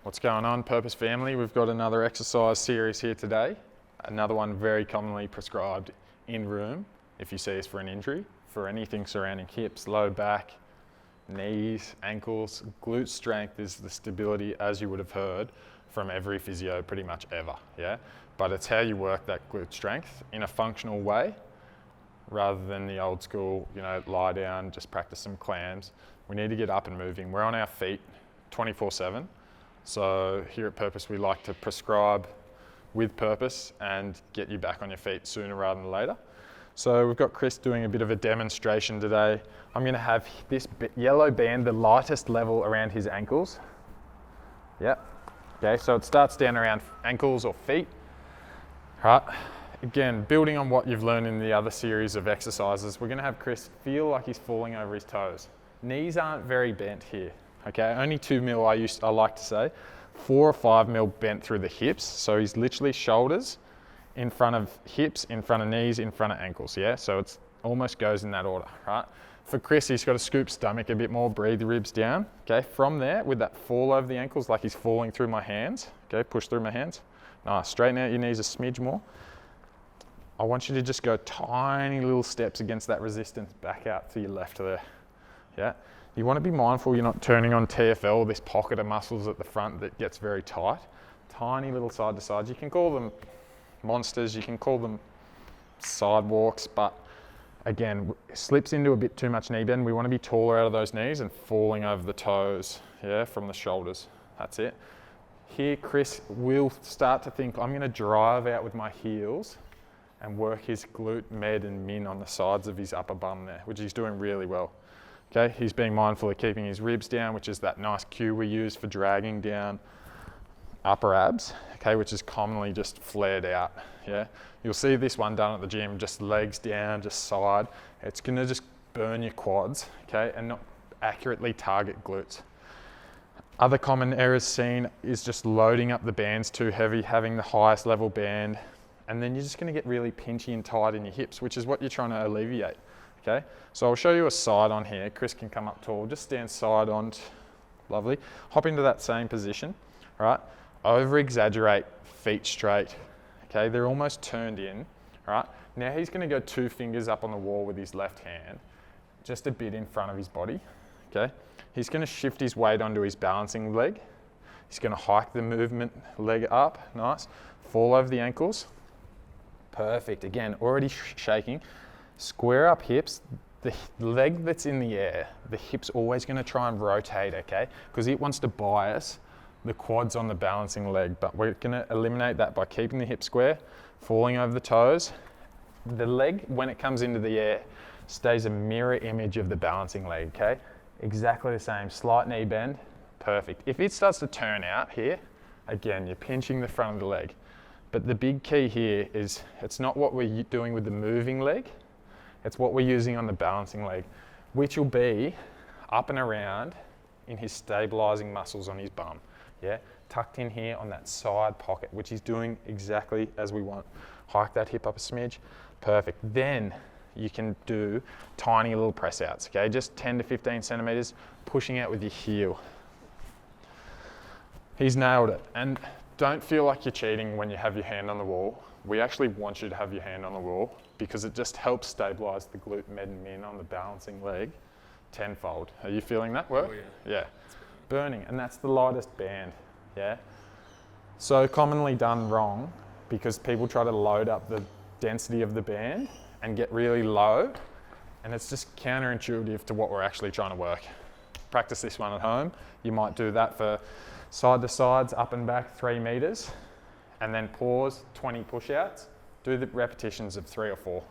What's going on, Purpose family? We've got another exercise series here today. Another one very commonly prescribed in room if you see us for an injury, for anything surrounding hips, low back, knees, ankles. Glute strength is the stability, as you would have heard from every physio pretty much ever, yeah? But it's how you work that glute strength in a functional way rather than the old school, lie down, just practice some clams. We need to get up and moving. We're on our feet 24/7. So here at Purpose, we like to prescribe with purpose and get you back on your feet sooner rather than later. So we've got Chris doing a bit of a demonstration today. I'm gonna have this yellow band, the lightest level around his ankles. Yep. Okay, so it starts down around ankles or feet. Right. Again, building on what you've learned in the other series of exercises, we're gonna have Chris feel like he's falling over his toes. Knees aren't very bent here. Okay, only 2 mil I like to say. 4 or 5 mil bent through the hips. So he's literally shoulders in front of hips, in front of knees, in front of ankles, yeah? So it's almost goes in that order, right? For Chris, he's got to scoop stomach a bit more, breathe the ribs down, okay? From there, with that fall over the ankles, like he's falling through my hands, okay? Push through my hands. Nice, straighten out your knees a smidge more. I want you to just go tiny little steps against that resistance back out to your left there, yeah? You want to be mindful you're not turning on TFL, this pocket of muscles at the front that gets very tight. Tiny little side to sides. You can call them monsters, you can call them sidewalks, but again, slips into a bit too much knee bend. We want to be taller out of those knees and falling over the toes, yeah, from the shoulders. That's it. Here, Chris will start to think, I'm going to drive out with my heels and work his glute med and min on the sides of his upper bum there, which he's doing really well. Okay, he's being mindful of keeping his ribs down, which is that nice cue we use for dragging down upper abs, okay, which is commonly just flared out, yeah. You'll see this one done at the gym, just legs down, just side. It's gonna just burn your quads, okay, and not accurately target glutes. Other common errors seen is just loading up the bands too heavy, having the highest level band, and then you're just gonna get really pinchy and tight in your hips, which is what you're trying to alleviate. Okay, so I'll show you a side on here. Chris can come up tall, just stand side on, lovely. Hop into that same position, right? Over exaggerate, feet straight, okay? They're almost turned in, right? Now he's gonna go 2 fingers up on the wall with his left hand, just a bit in front of his body, okay? He's gonna shift his weight onto his balancing leg. He's gonna hike the movement leg up, nice. Fall over the ankles, perfect. Again, already shaking. Square up hips, the leg that's in the air, the hip's always gonna try and rotate, okay? Because it wants to bias the quads on the balancing leg, but we're gonna eliminate that by keeping the hip square, falling over the toes. The leg, when it comes into the air, stays a mirror image of the balancing leg, okay? Exactly the same, slight knee bend, perfect. If it starts to turn out here, again, you're pinching the front of the leg. But the big key here is it's not what we're doing with the moving leg, it's what we're using on the balancing leg, which will be up and around in his stabilizing muscles on his bum, yeah? Tucked in here on that side pocket, which he's doing exactly as we want. Hike that hip up a smidge, perfect. Then you can do tiny little press outs, okay? Just 10 to 15 centimeters, pushing out with your heel. He's nailed it. And don't feel like you're cheating when you have your hand on the wall. We actually want you to have your hand on the wall because it just helps stabilize the glute med and min on the balancing leg tenfold. Are you feeling that work? Oh, yeah. Yeah. Burning, and that's the lightest band, yeah? So commonly done wrong because people try to load up the density of the band and get really low, and it's just counterintuitive to what we're actually trying to work. Practice this one at home. You might do that for side to sides, up and back, 3 meters, and then pause, 20 push-outs. Do the repetitions of 3 or 4.